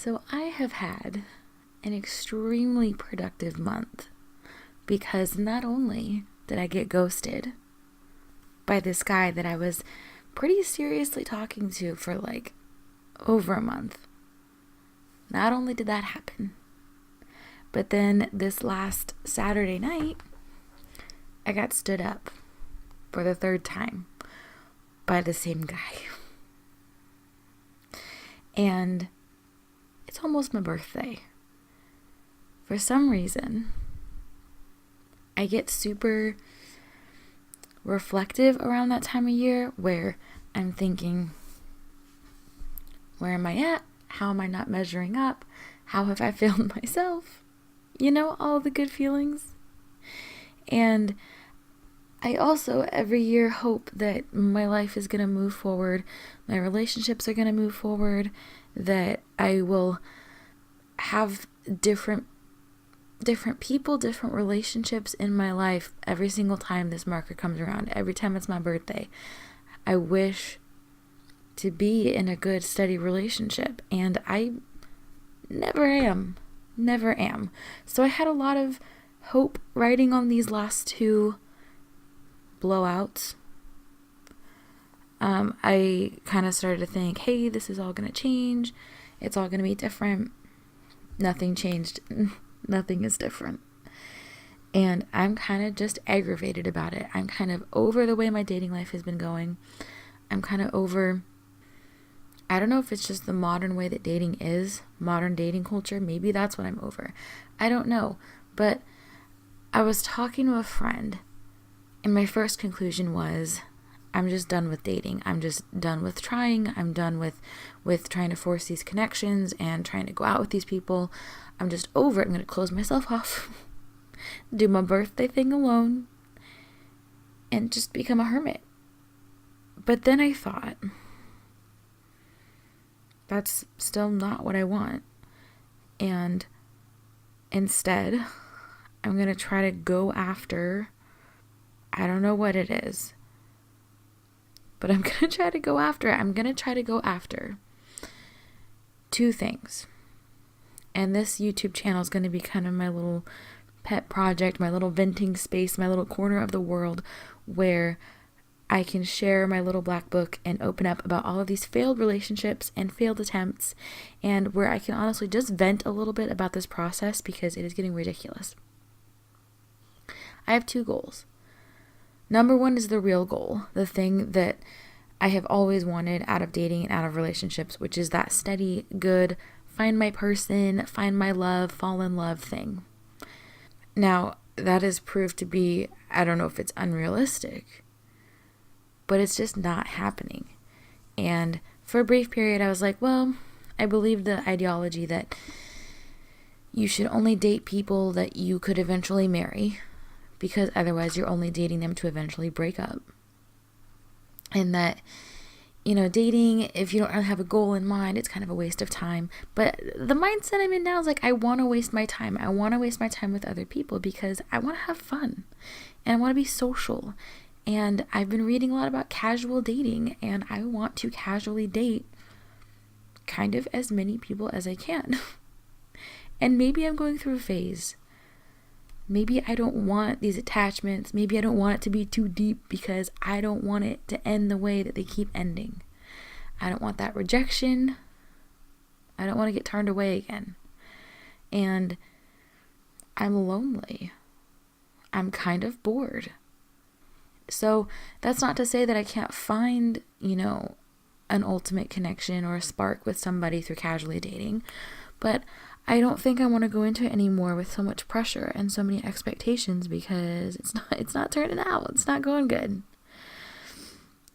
So I have had an extremely productive month because not only did I get ghosted by this guy that I was pretty seriously talking to for like over a month, not only did that happen, but then this last Saturday night, I got stood up for the third time by the same guy. And it's almost my birthday. For some reason, I get super reflective around that time of year where I'm thinking, where am I at? How am I not measuring up? How have I failed myself? You know, all the good feelings. And I also every year hope that my life is going to move forward, my relationships are going to move forward, that I will have different people, different relationships in my life every single time this marker comes around. Every time it's my birthday, I wish to be in a good, steady relationship, and I never am. So I had a lot of hope riding on these last two blowouts. I kind of started to think, hey, this is all going to change. It's all going to be different. Nothing changed. Nothing is different. And I'm kind of just aggravated about it. I'm kind of over the way my dating life has been going. I'm kind of over, I don't know if it's just the modern way that dating is, modern dating culture. Maybe that's what I'm over. I don't know. But I was talking to a friend, and my first conclusion was, I'm just done with dating. I'm just done with trying. I'm done with trying to force these connections and trying to go out with these people. I'm just over it. I'm going to close myself off, do my birthday thing alone, and just become a hermit. But then I thought, that's still not what I want. And instead, I'm going to try to go after, I don't know what it is, but I'm going to try to go after it. I'm going to try to go after two things. And this YouTube channel is going to be kind of my little pet project, my little venting space, my little corner of the world where I can share my little black book and open up about all of these failed relationships and failed attempts, and where I can honestly just vent a little bit about this process because it is getting ridiculous. I have two goals. Number one is the real goal, the thing that I have always wanted out of dating and out of relationships, which is that steady, good, find my person, find my love, fall in love thing. Now, that has proved to be, I don't know if it's unrealistic, but it's just not happening. And for a brief period, I was like, well, I believe the ideology that you should only date people that you could eventually marry, because otherwise you're only dating them to eventually break up. And that, you know, dating, if you don't really have a goal in mind, it's kind of a waste of time. But the mindset I'm in now is like, I want to waste my time. I want to waste my time with other people because I want to have fun and I want to be social. And I've been reading a lot about casual dating, and I want to casually date kind of as many people as I can. And maybe I'm going through a phase. Maybe I don't want these attachments. Maybe I don't want it to be too deep because I don't want it to end the way that they keep ending. I don't want that rejection. I don't want to get turned away again. And I'm lonely. I'm kind of bored. So that's not to say that I can't find, you know, an ultimate connection or a spark with somebody through casually dating. But I don't think I want to go into it anymore with so much pressure and so many expectations because it's not turning out. It's not going good.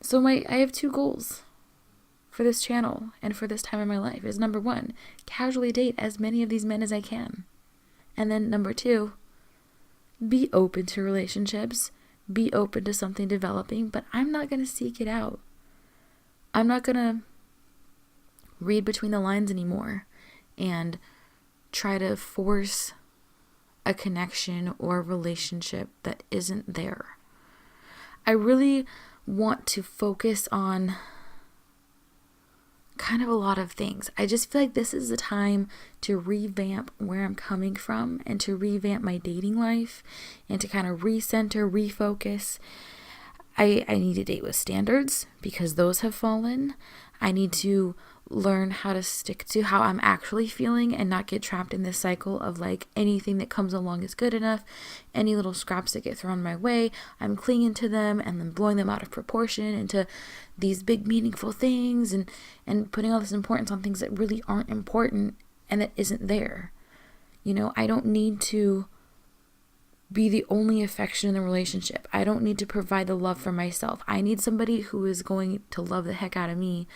So I have two goals for this channel and for this time in my life. Is number one, casually date as many of these men as I can. And then number two, be open to relationships, be open to something developing, but I'm not going to seek it out. I'm not going to read between the lines anymore and try to force a connection or a relationship that isn't there. I really want to focus on kind of a lot of things. I just feel like this is the time to revamp where I'm coming from and to revamp my dating life and to kind of recenter, refocus. I need to date with standards because those have fallen. I need to learn how to stick to how I'm actually feeling and not get trapped in this cycle of like anything that comes along is good enough. Any little scraps that get thrown my way, I'm clinging to them and then blowing them out of proportion into these big meaningful things and putting all this importance on things that really aren't important and that isn't there. You know, I don't need to be the only affection in the relationship. I don't need to provide the love for myself. I need somebody who is going to love the heck out of me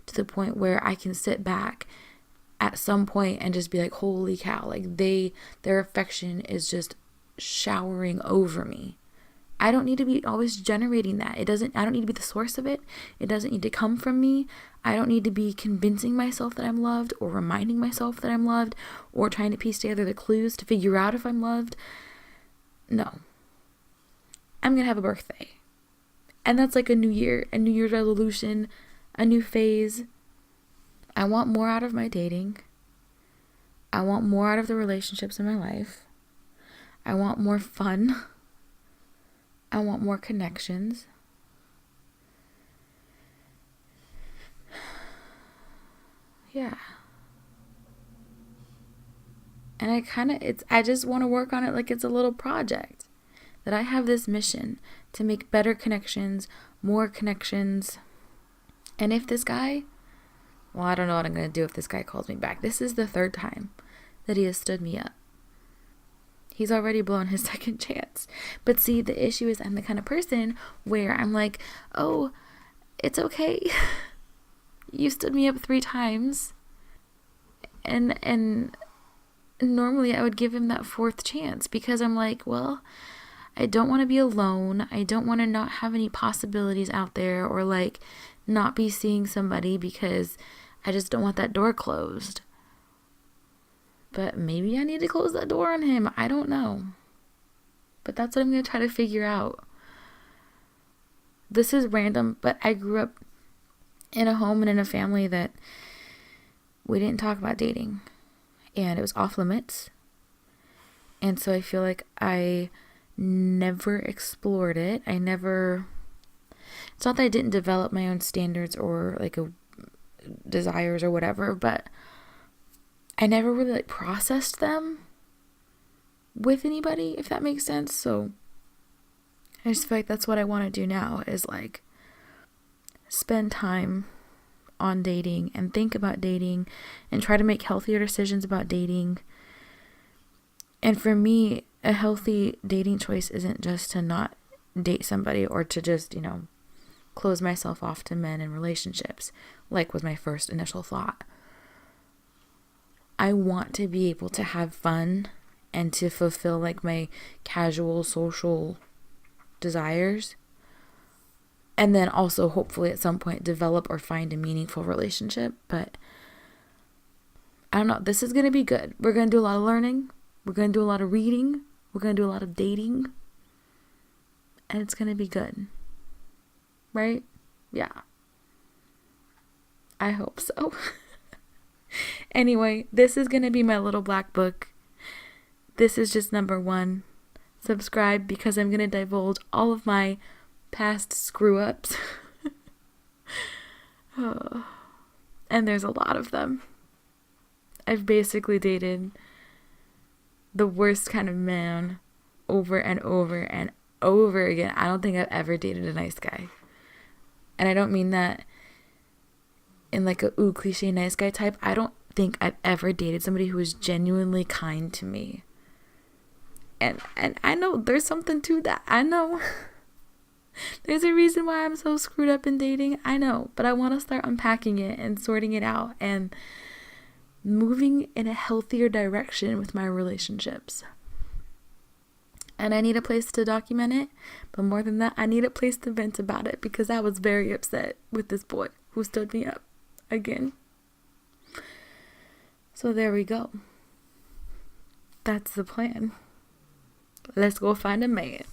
to the point where I can sit back at some point and just be like, holy cow, like their affection is just showering over me. I don't need to be always generating that. I don't need to be the source of it. It doesn't need to come from me. I don't need to be convincing myself that I'm loved or reminding myself that I'm loved or trying to piece together the clues to figure out if I'm loved. No. I'm going to have a birthday. And that's like a new year, a New Year's resolution, a new phase. I want more out of my dating. I want more out of the relationships in my life. I want more fun. I want more connections. Yeah. And I just want to work on it like it's a little project. That I have this mission to make better connections, more connections. And if this guy, well, I don't know what I'm going to do if this guy calls me back. This is the third time that he has stood me up. He's already blown his second chance. But see, the issue is I'm the kind of person where I'm like, oh, it's okay. You stood me up 3 times. And normally I would give him that 4th chance because I'm like, well, I don't want to be alone. I don't want to not have any possibilities out there or like not be seeing somebody because I just don't want that door closed. But maybe I need to close that door on him. I don't know. But that's what I'm going to try to figure out. This is random, but I grew up in a home and in a family that we didn't talk about dating. And it was off limits. And so I feel like I never explored it. It's not that I didn't develop my own standards or like desires or whatever, but I never really like processed them with anybody, if that makes sense. So I just feel like that's what I want to do now is like spend time on dating and think about dating and try to make healthier decisions about dating. And for me, a healthy dating choice isn't just to not date somebody or to just, close myself off to men and relationships, like was my first initial thought. I want to be able to have fun and to fulfill like my casual social desires. And then also hopefully at some point develop or find a meaningful relationship. But I don't know. This is going to be good. We're going to do a lot of learning. We're going to do a lot of reading. We're going to do a lot of dating. And it's going to be good. Right? Yeah. I hope so. Anyway, this is going to be my little black book. This is just number 1. Subscribe because I'm going to divulge all of my past screw-ups. Oh. And there's a lot of them. I've basically dated the worst kind of man over and over and over again. I don't think I've ever dated a nice guy. And I don't mean that in like a cliche nice guy type. I don't think I've ever dated somebody who was genuinely kind to me. And I know there's something to that. I know. There's a reason why I'm so screwed up in dating. I know. But I want to start unpacking it and sorting it out and moving in a healthier direction with my relationships. And I need a place to document it. But more than that, I need a place to vent about it because I was very upset with this boy who stood me up again. So there we go. That's the plan. Let's go find a man.